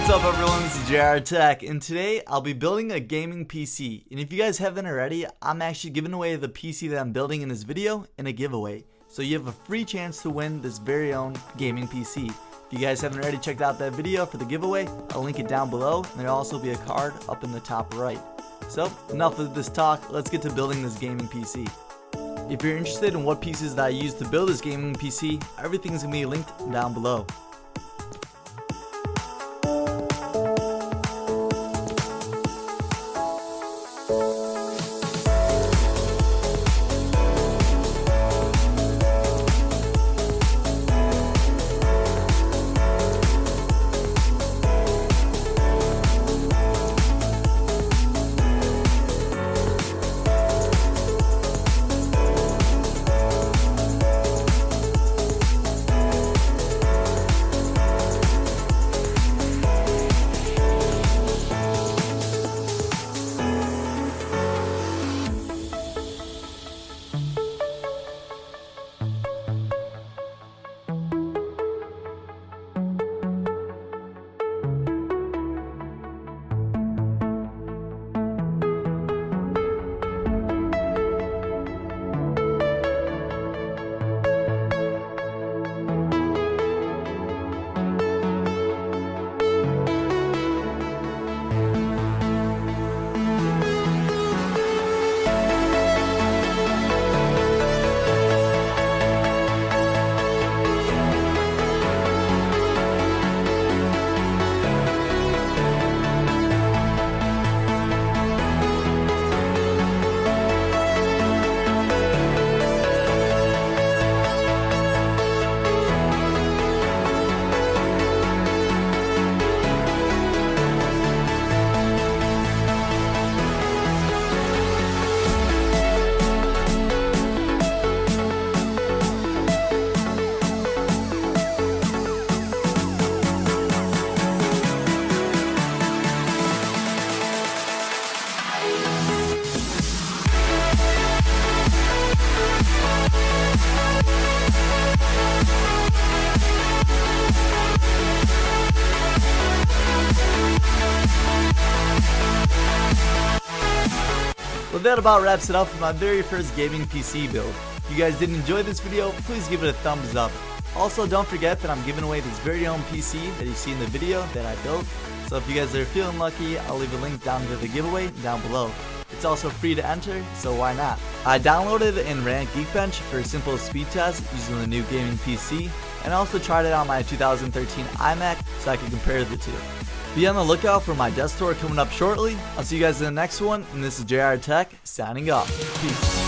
What's up everyone, this is Jrtech, and today I'll be building a gaming PC. And if you guys haven't already, I'm actually giving away the PC that I'm building in this video in a giveaway. So you have a free chance to win this very own gaming PC. If you guys haven't already checked out that video for the giveaway, I'll link it down below, and there'll also be a card up in the top right. So enough of this talk, let's get to building this gaming PC. If you're interested in what pieces that I use to build this gaming PC, everything's going to be linked down below. Well, that about wraps it up for my very first gaming PC build. If you guys did enjoy this video, please give it a thumbs up. Also, don't forget that I'm giving away this very own PC that you see in the video that I built. So if you guys are feeling lucky, I'll leave a link down to the giveaway down below. It's also free to enter, so why not? I downloaded and ran Geekbench for a simple speed test using the new gaming PC, and I also tried it on my 2013 iMac so I could compare the two. Be on the lookout for my desk tour coming up shortly. I'll see you guys in the next one, and this is Jrtech signing off. Peace.